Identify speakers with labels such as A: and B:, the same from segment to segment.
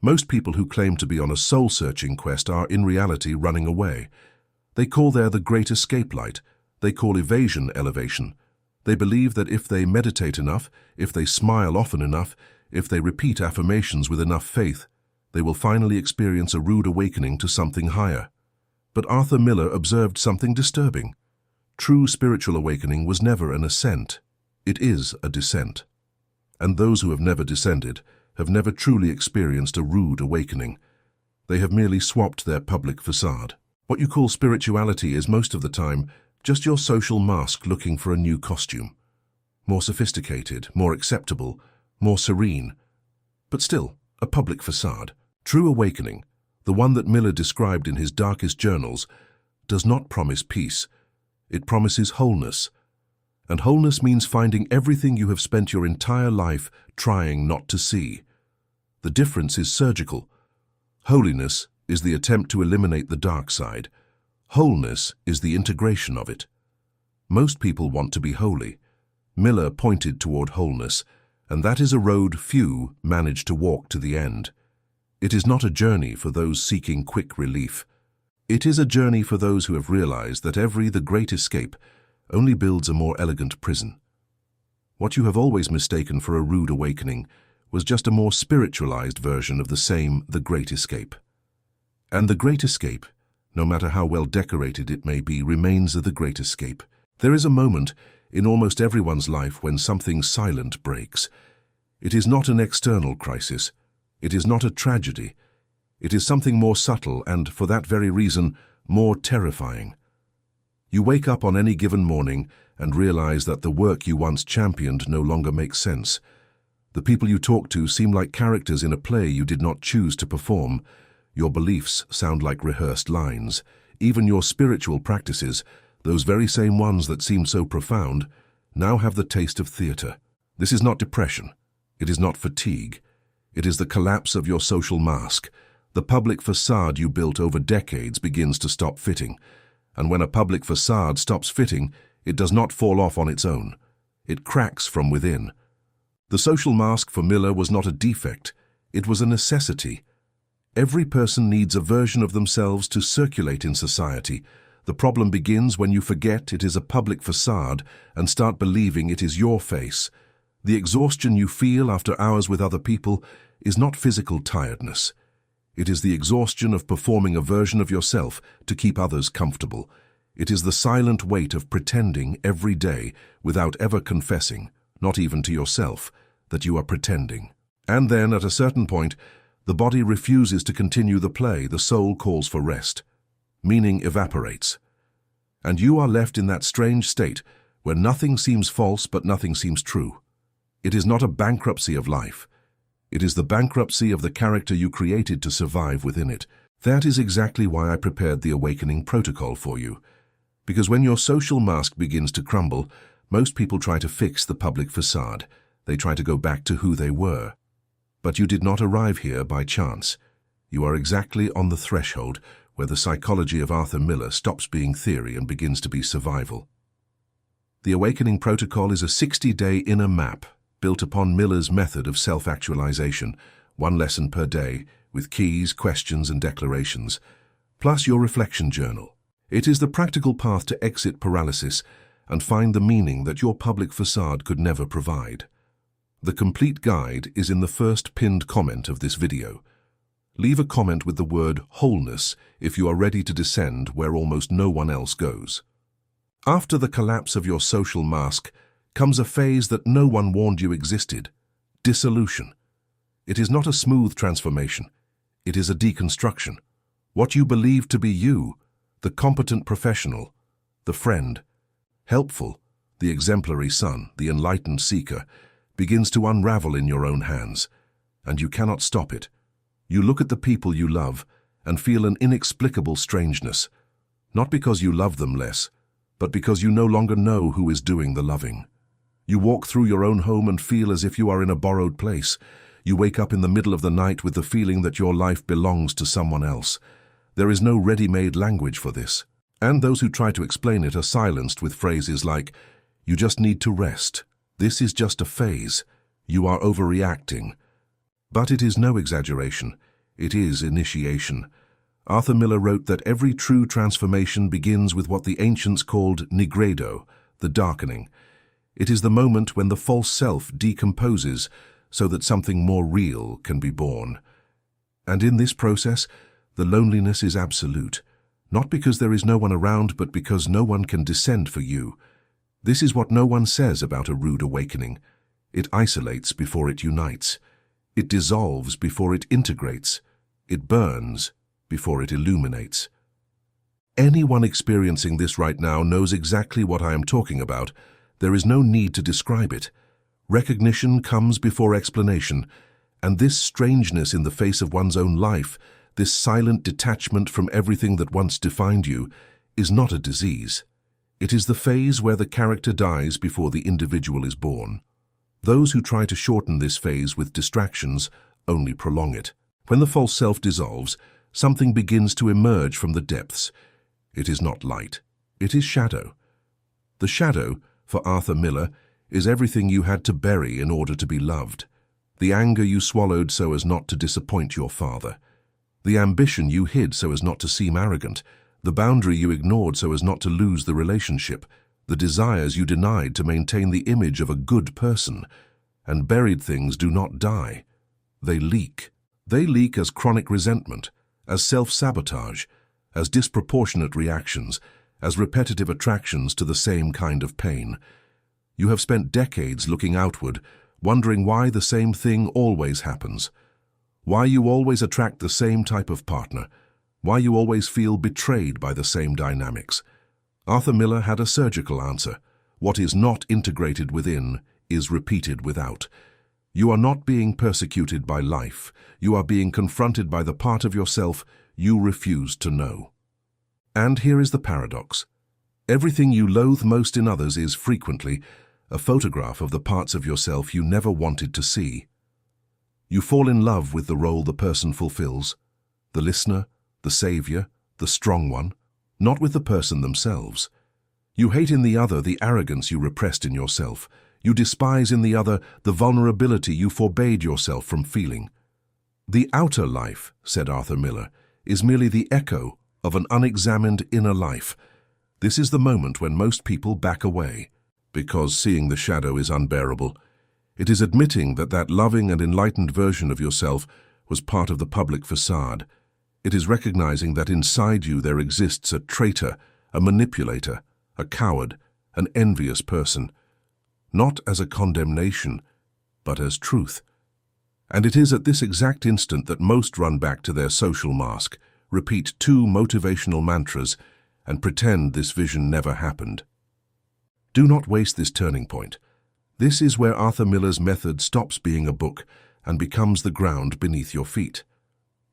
A: Most people who claim to be on a soul-searching quest are in reality running away. They call there the great escape light. They call evasion elevation. They believe that if they meditate enough, if they smile often enough, if they repeat affirmations with enough faith, they will finally experience a rude awakening to something higher. But Arthur Miller observed something disturbing. True spiritual awakening was never an ascent. It is a descent. And those who have never descended have never truly experienced a rude awakening. They have merely swapped their public facade. What you call spirituality is most of the time just your social mask looking for a new costume. More sophisticated, more acceptable, more serene. But still, a public facade. True awakening, the one that Miller described in his darkest journals, does not promise peace. It promises wholeness. And wholeness means finding everything you have spent your entire life trying not to see. The difference is surgical. Holiness is the attempt to eliminate the dark side. Wholeness is the integration of it. Most people want to be holy. Miller pointed toward wholeness, and that is a road few manage to walk to the end. It is not a journey for those seeking quick relief. It is a journey for those who have realized that the great escape only builds a more elegant prison. What you have always mistaken for a rude awakening was just a more spiritualized version of the great escape. And the great escape, no matter how well decorated it may be, remains the great escape. There is a moment in almost everyone's life when something silent breaks. It is not an external crisis. It is not a tragedy. It is something more subtle and, for that very reason, more terrifying. You wake up on any given morning and realize that the work you once championed no longer makes sense. The people you talk to seem like characters in a play you did not choose to perform. Your beliefs sound like rehearsed lines. Even your spiritual practices, those very same ones that seemed so profound, now have the taste of theater. This is not depression. It is not fatigue. It is the collapse of your social mask. The public facade you built over decades begins to stop fitting. And when a public facade stops fitting, it does not fall off on its own. It cracks from within. The social mask for Miller was not a defect. It was a necessity. Every person needs a version of themselves to circulate in society. The problem begins when you forget it is a public facade and start believing it is your face. The exhaustion you feel after hours with other people is not physical tiredness. It is the exhaustion of performing a version of yourself to keep others comfortable. It is the silent weight of pretending every day without ever confessing, not even to yourself, that you are pretending. And then, at a certain point, the body refuses to continue the play. The soul calls for rest. Meaning evaporates. And you are left in that strange state where nothing seems false but nothing seems true. It is not a bankruptcy of life. It is the bankruptcy of the character you created to survive within it. That is exactly why I prepared the awakening protocol for you. Because when your social mask begins to crumble, most people try to fix the public facade. They try to go back to who they were. But you did not arrive here by chance. You are exactly on the threshold where the psychology of Arthur Miller stops being theory and begins to be survival. The awakening protocol is a 60-day inner map built upon Miller's method of self-actualization, 1 lesson per day, with keys, questions, and declarations, plus your reflection journal. It is the practical path to exit paralysis and find the meaning that your public facade could never provide. The complete guide is in the first pinned comment of this video. Leave a comment with the word wholeness if you are ready to descend where almost no one else goes. After the collapse of your social mask comes a phase that no one warned you existed: dissolution. It is not a smooth transformation. It is a deconstruction. What you believe to be you, the competent professional, the friend, helpful, the exemplary son, the enlightened seeker, begins to unravel in your own hands, and you cannot stop it. You look at the people you love and feel an inexplicable strangeness, not because you love them less, but because you no longer know who is doing the loving. You walk through your own home and feel as if you are in a borrowed place. You wake up in the middle of the night with the feeling that your life belongs to someone else. There is no ready-made language for this, and those who try to explain it are silenced with phrases like, "You just need to rest. This is just a phase. You are overreacting." But it is no exaggeration. It is initiation. Arthur Miller wrote that every true transformation begins with what the ancients called nigredo, the darkening. It is the moment when the false self decomposes so that something more real can be born. And in this process, the loneliness is absolute, not because there is no one around, but because no one can descend for you. This is what no one says about a rude awakening. It isolates before it unites. It dissolves before it integrates. It burns before it illuminates. Anyone experiencing this right now knows exactly what I am talking about. There is no need to describe it. Recognition comes before explanation, and this strangeness in the face of one's own life, this silent detachment from everything that once defined you, is not a disease. It is the phase where the character dies before the individual is born. Those who try to shorten this phase with distractions only prolong it. When the false self dissolves, something begins to emerge from the depths. It is not light, it is shadow. The shadow, for Arthur Miller, is everything you had to bury in order to be loved. The anger you swallowed so as not to disappoint your father. The ambition you hid so as not to seem arrogant. The boundary you ignored so as not to lose the relationship. The desires you denied to maintain the image of a good person. And buried things do not die. They leak. They leak as chronic resentment, as self-sabotage, as disproportionate reactions, as repetitive attractions to the same kind of pain. You have spent decades looking outward, wondering why the same thing always happens, why you always attract the same type of partner, why you always feel betrayed by the same dynamics. Arthur Miller had a surgical answer. What is not integrated within is repeated without. You are not being persecuted by life. You are being confronted by the part of yourself you refuse to know. And here is the paradox. Everything you loathe most in others is frequently a photograph of the parts of yourself you never wanted to see. You fall in love with the role the person fulfills, the listener, the savior, the strong one, not with the person themselves. You hate in the other the arrogance you repressed in yourself. You despise in the other the vulnerability you forbade yourself from feeling. The outer life, said Arthur Miller, is merely the echo of an unexamined inner life. This is the moment when most people back away, because seeing the shadow is unbearable. It is admitting that that loving and enlightened version of yourself was part of the public facade. It is recognizing that inside you there exists a traitor, a manipulator, a coward, an envious person, not as a condemnation, but as truth. And it is at this exact instant that most run back to their social mask, repeat 2 motivational mantras, and pretend this vision never happened. Do not waste this turning point. This is where Arthur Miller's method stops being a book and becomes the ground beneath your feet.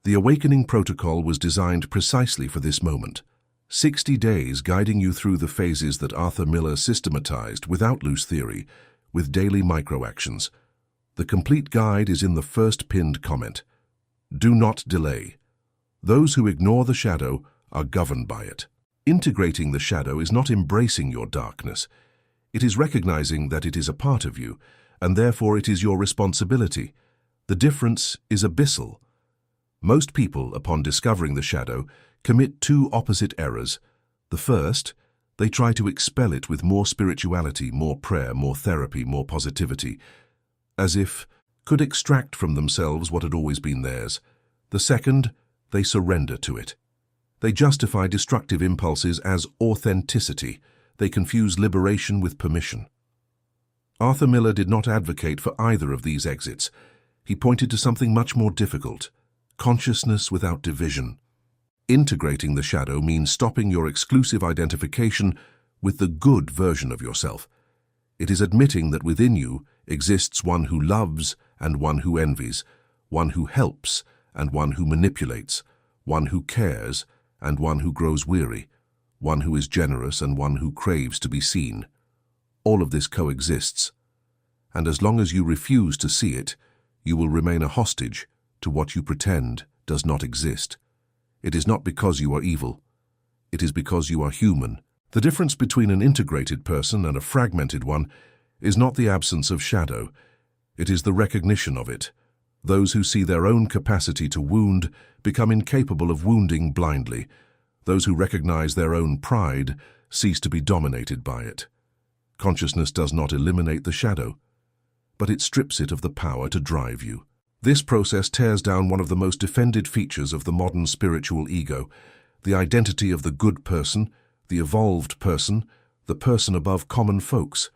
A: The Awakening Protocol was designed precisely for this moment. 60 days guiding you through the phases that Arthur Miller systematized without loose theory, with daily microactions. The complete guide is in the first pinned comment. Do not delay. Those who ignore the shadow are governed by it. Integrating the shadow is not embracing your darkness. It is recognizing that it is a part of you, and therefore it is your responsibility. The difference is abyssal. Most people, upon discovering the shadow, commit 2 opposite errors. The first, they try to expel it with more spirituality, more prayer, more therapy, more positivity, as if could extract from themselves what had always been theirs. The second, they surrender to it. They justify destructive impulses as authenticity. They confuse liberation with permission. Arthur Miller did not advocate for either of these exits. He pointed to something much more difficult: consciousness without division. Integrating the shadow means stopping your exclusive identification with the good version of yourself. It is admitting that within you exists one who loves and one who envies, one who helps and one who manipulates, one who cares and one who grows weary, one who is generous and one who craves to be seen. All of this coexists, and as long as you refuse to see it, you will remain a hostage to what you pretend does not exist. It is not because you are evil. It is because you are human. The difference between an integrated person and a fragmented one is not the absence of shadow. It is the recognition of it. Those who see their own capacity to wound become incapable of wounding blindly. Those who recognize their own pride cease to be dominated by it. Consciousness does not eliminate the shadow, but it strips it of the power to drive you. This process tears down one of the most defended features of the modern spiritual ego, the identity of the good person, the evolved person, the person above common folks.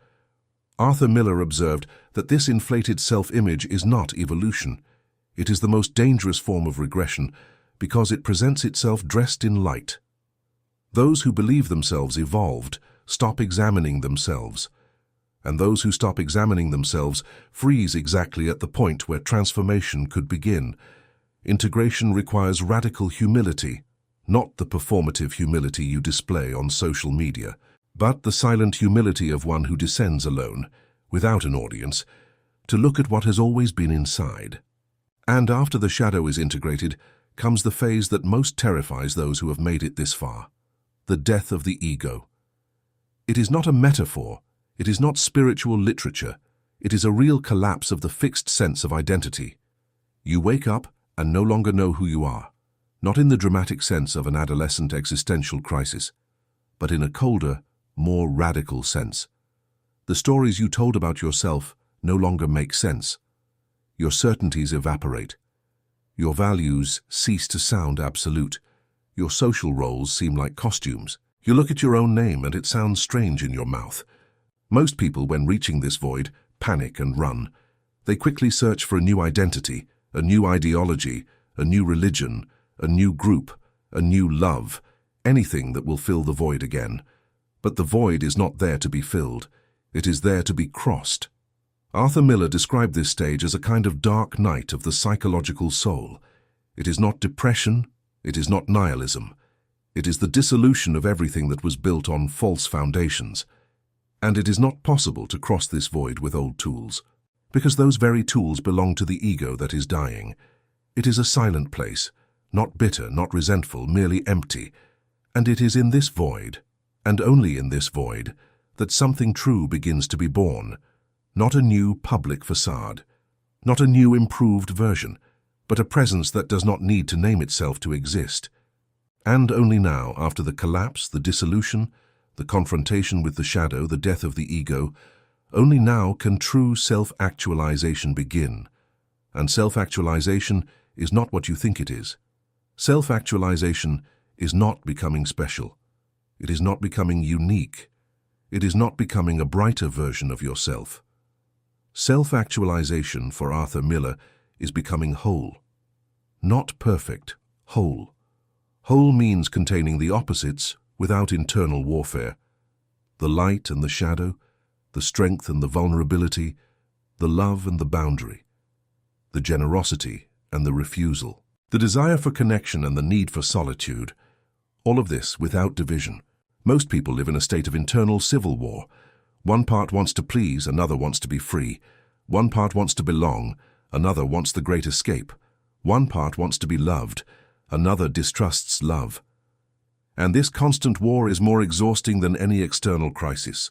A: Arthur Miller observed that this inflated self-image is not evolution. It is the most dangerous form of regression because it presents itself dressed in light. Those who believe themselves evolved stop examining themselves, and those who stop examining themselves freeze exactly at the point where transformation could begin. Integration requires radical humility, not the performative humility you display on social media, but the silent humility of one who descends alone, without an audience, to look at what has always been inside. And after the shadow is integrated, comes the phase that most terrifies those who have made it this far: the death of the ego. It is not a metaphor, it is not spiritual literature, it is a real collapse of the fixed sense of identity. You wake up and no longer know who you are, not in the dramatic sense of an adolescent existential crisis, but in a colder, more radical sense. The stories you told about yourself no longer make sense. Your certainties evaporate. Your values cease to sound absolute. Your social roles seem like costumes. You look at your own name and it sounds strange in your mouth. Most people, when reaching this void, panic and run. They quickly search for a new identity, a new ideology, a new religion, a new group, a new love, anything that will fill the void again. But the void is not there to be filled. It is there to be crossed. Arthur Miller described this stage as a kind of dark night of the psychological soul. It is not depression, it is not nihilism. It is the dissolution of everything that was built on false foundations. And it is not possible to cross this void with old tools, because those very tools belong to the ego that is dying. It is a silent place, not bitter, not resentful, merely empty. And it is in this void, and only in this void, that something true begins to be born. Not a new public facade, not a new improved version, but a presence that does not need to name itself to exist. And only now, after the collapse, the dissolution, the confrontation with the shadow, the death of the ego, only now can true self-actualization begin. And self-actualization is not what you think it is. Self-actualization is not becoming special. It is not becoming unique. It is not becoming a brighter version of yourself. Self-actualization for Arthur Miller is becoming whole. Not perfect, whole. Whole means containing the opposites without internal warfare. The light and the shadow, the strength and the vulnerability, the love and the boundary, the generosity and the refusal, the desire for connection and the need for solitude. All of this without division. Most people live in a state of internal civil war. One part wants to please, another wants to be free. One part wants to belong, another wants the great escape. One part wants to be loved, another distrusts love. And this constant war is more exhausting than any external crisis.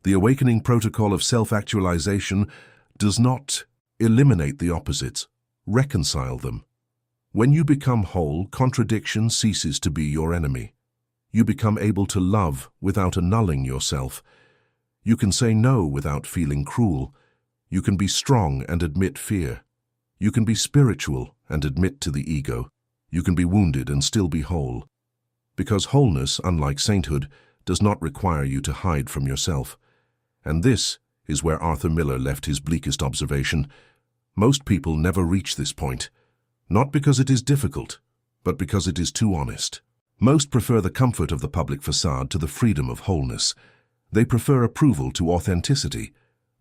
A: The awakening protocol of self-actualization does not eliminate the opposites, reconcile them. When you become whole, contradiction ceases to be your enemy. You become able to love without annulling yourself. You can say no without feeling cruel. You can be strong and admit fear. You can be spiritual and admit to the ego. You can be wounded and still be whole. Because wholeness, unlike sainthood, does not require you to hide from yourself. And this is where Arthur Miller left his bleakest observation. Most people never reach this point, not because it is difficult, but because it is too honest. Most prefer the comfort of the public facade to the freedom of wholeness. They prefer approval to authenticity.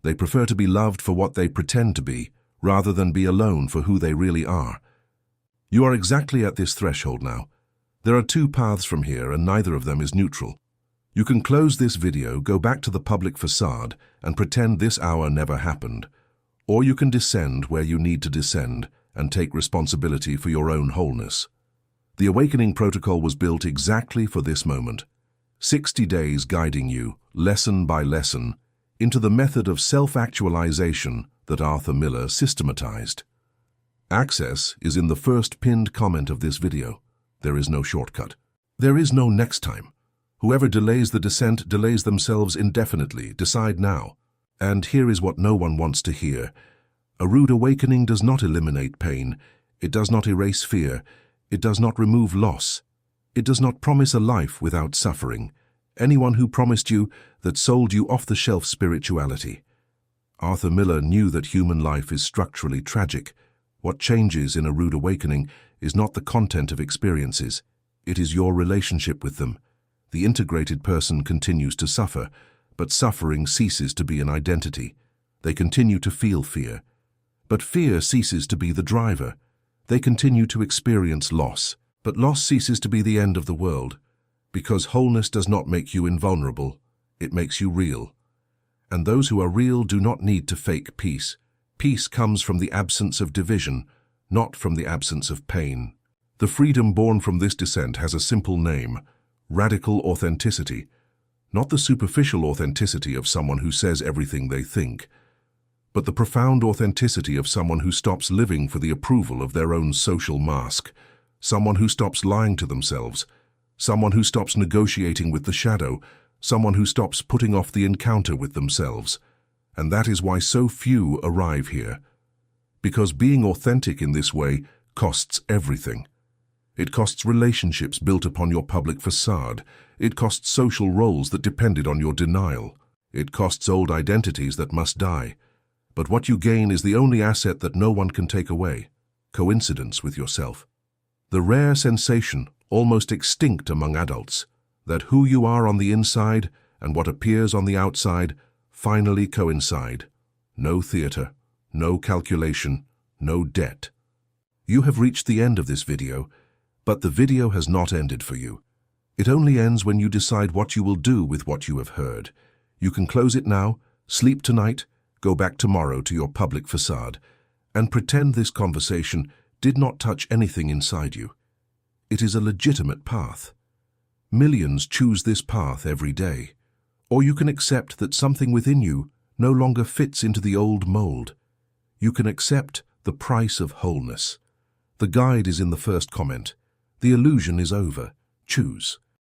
A: They prefer to be loved for what they pretend to be, rather than be alone for who they really are. You are exactly at this threshold now. There are two paths from here, and neither of them is neutral. You can close this video, go back to the public facade, and pretend this hour never happened. Or you can descend where you need to descend and take responsibility for your own wholeness. The awakening protocol was built exactly for this moment. 60 days guiding you, lesson by lesson, into the method of self-actualization that Arthur Miller systematized. Access is in the first pinned comment of this video. There is no shortcut. There is no next time. Whoever delays the descent delays themselves indefinitely. Decide now. And here is what no one wants to hear. A rude awakening does not eliminate pain. It does not erase fear. It does not remove loss. It does not promise a life without suffering. Anyone who promised you that sold you off-the-shelf spirituality. Arthur Miller knew that human life is structurally tragic. What changes in a rude awakening is not the content of experiences. It is your relationship with them. The integrated person continues to suffer, but suffering ceases to be an identity. They continue to feel fear. But fear ceases to be the driver. They continue to experience loss. But loss ceases to be the end of the world. Because wholeness does not make you invulnerable, it makes you real. And those who are real do not need to fake peace. Peace comes from the absence of division, not from the absence of pain. The freedom born from this descent has a simple name: radical authenticity. Not the superficial authenticity of someone who says everything they think, but the profound authenticity of someone who stops living for the approval of their own social mask, someone who stops lying to themselves, someone who stops negotiating with the shadow, someone who stops putting off the encounter with themselves. And that is why so few arrive here. Because being authentic in this way costs everything. It costs relationships built upon your public facade. It costs social roles that depended on your denial. It costs old identities that must die. But what you gain is the only asset that no one can take away: coincidence with yourself. The rare sensation, almost extinct among adults, that who you are on the inside and what appears on the outside finally coincide. No theater, no calculation, no debt. You have reached the end of this video, but the video has not ended for you. It only ends when you decide what you will do with what you have heard. You can close it now, sleep tonight, go back tomorrow to your public facade, and pretend this conversation did not touch anything inside you. It is a legitimate path. Millions choose this path every day. Or you can accept that something within you no longer fits into the old mold. You can accept the price of wholeness. The guide is in the first comment. The illusion is over. Choose.